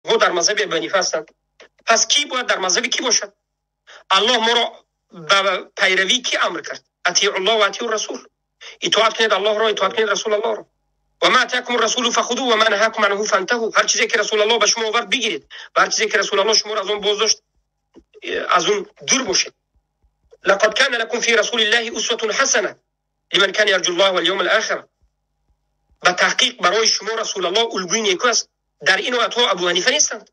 ما در مذهب ابو حنیفه هستند. پس کی باید در مذهب کی باشد؟ الله ما را به پیروی کی امر کرد؟ اطیعوا الله و اطیعوا الرسول. اطاعت کنید الله را، اطاعت کنید رسول الله را. و ما اتاکم الرسول فخذوه و ما نهاکم عنه فانتهوا. هر چیزی که رسول الله به شما آورد بگیرید و هر چیزی که رسول الله شما را از اون بازداشت از اون دور باشید. لقد كان لكم في رسول الله اسوه حسنه لمن كان يرجو الله واليوم الاخر. با تحقیق برای شما رسول الله الگوی نیکو است. در این آیات ها ابو حنیفه نیستند.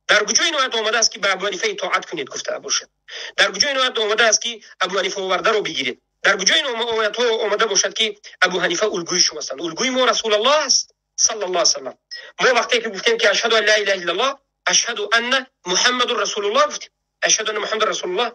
در کجا این آیات آمده است که به ابو حنیفه اطاعت کنید گفته باشد؟ در کجا این آیات آمده است که ابو حنیفه آورده رو بگیرید؟ در کجا این آیات ها آمده باشد که ابو حنیفه الگوی شما است؟ الگوی ما رسول الله است صلی الله علیه و سلم. ما وقتی که گفتیم که اشهد ان لا اله الا الله اشهد ان محمد رسول الله گفتیم. اشهد ان محمد رسول الله،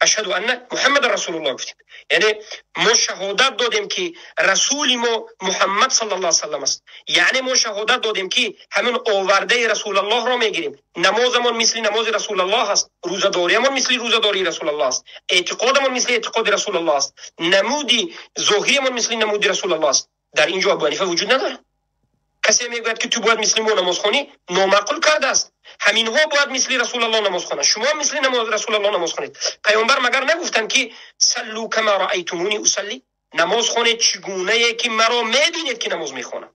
اشهد ان محمد رسول الله گفتیم. یعنی ما شهادت دادیم که رسول ما محمد صلی الله علیه و سلم است. یعنی ما شهادت دادیم که همین آورده رسول الله را میگیریم. نمازمون مثل نماز رسول الله است، روزه‌داریمون مثل روزه‌داری رسول الله است، اعتقادمون مثل اعتقاد رسول الله است، نمودی ظاهریمون مثل نمود رسول الله است. در اینجا ابو حنیفه وجود نداره. کسی میگوید که تو باید مثل ما نماز خوانی، نامعقول کرده است. همین ها باید مثل رسول الله نماز خوانند. شما مثل نماز رسول الله نماز خوانید. پیامبر مگر نگفتن که صلوا کما رأیتمونی اصلی؟ نماز خوانید چگونه که مرا میبینید که نماز میخوانم.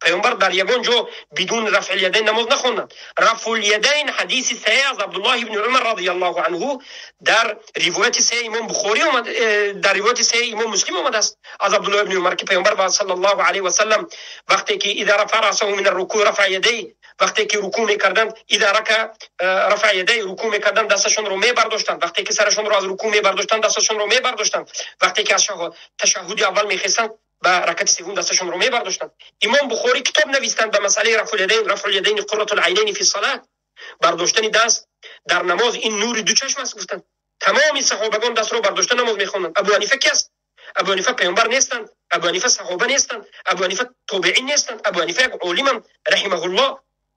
پیامبر در یگان جا بدون رفع الیدین نماز نخواندند. رفع الیدین حدیث صحیح از عبدالله ابن عمر رضی الله عنه در روایت صحیح امام بخاری اومد، در روایت صحیح امام مسلم اومده است از عبدالله ابن عمر که پیامبر صلی الله علیه و سلم وقتی که اذا رفع رأسه من الرکوع رفع یدیه، وقتی که رکوع میکردند اذا رفع یدیه رکوع میکردند دستشون رو میبرداشتند، وقتی که سرشون رو از رکوع میبرداشتند دستشون رو میبرداشتند، وقتی که از تشهد اول میخواستند با رکعت سوم دستشون رو میبرداشتند. امام بخاری کتاب نوشتند به مسئله رفع الیدین قرة العینین فی الصلاه. برداشتن دست در نماز این نور دو چشم است گفتند. تمام صحابگان دست رو برداشتن نماز میخوندند. ابو حنیفه کی است؟ ابو حنیفه پیامبر نیستند، ابو حنیفه صحابه نیستند، ابو حنیفه تابعین نیستند، ابو حنیفه یک عالم رحمه الله.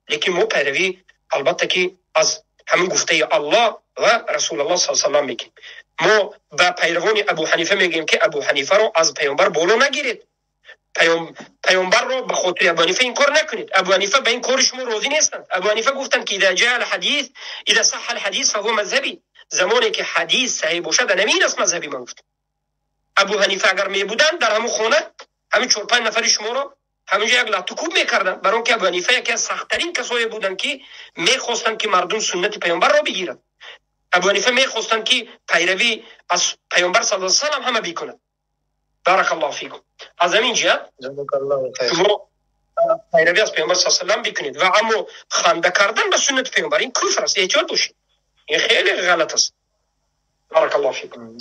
لیکن ما پیروی البته که از همین گفته الله و رسول الله صلی الله علیه و سلم میگیم. ما به پیروان ابو حنیفه میگیم که ابو حنیفه رو از پیامبر بالا نگیرید. پیامبر رو به خاطر ابو حنیفه این کار نکنید. ابو حنیفه به این کار شما راضی نیستند. ابو حنیفه گفتند که اذا جاء الحديث اذا صح الحديث فهو مذهبی. زمانی که حدیث صحیح باشد نمین است مذهبی من گفت. ابو حنیفه اگر می بودن در همون خانه همین 4-5 نفر شما رو همینجا یک لطوکوب میکردن، برای اینکه ابو حنیفه یکی از سخت‌ترین کسایی بودند که میخواستند که مردم سنت پیامبر را بگیرند. ابو حنیفه میخواستند که پیروی از پیامبر صلی الله علیه و سلم همه بکنند. بارک الله فیکم. از همین جهت شما پیروی از پیامبر صلی الله علیه و سلم بکنید و اما خنده کردن به سنت پیامبر این کفر است. احتیاط باشید، این خیلی غلط است. بارک الله فیکم.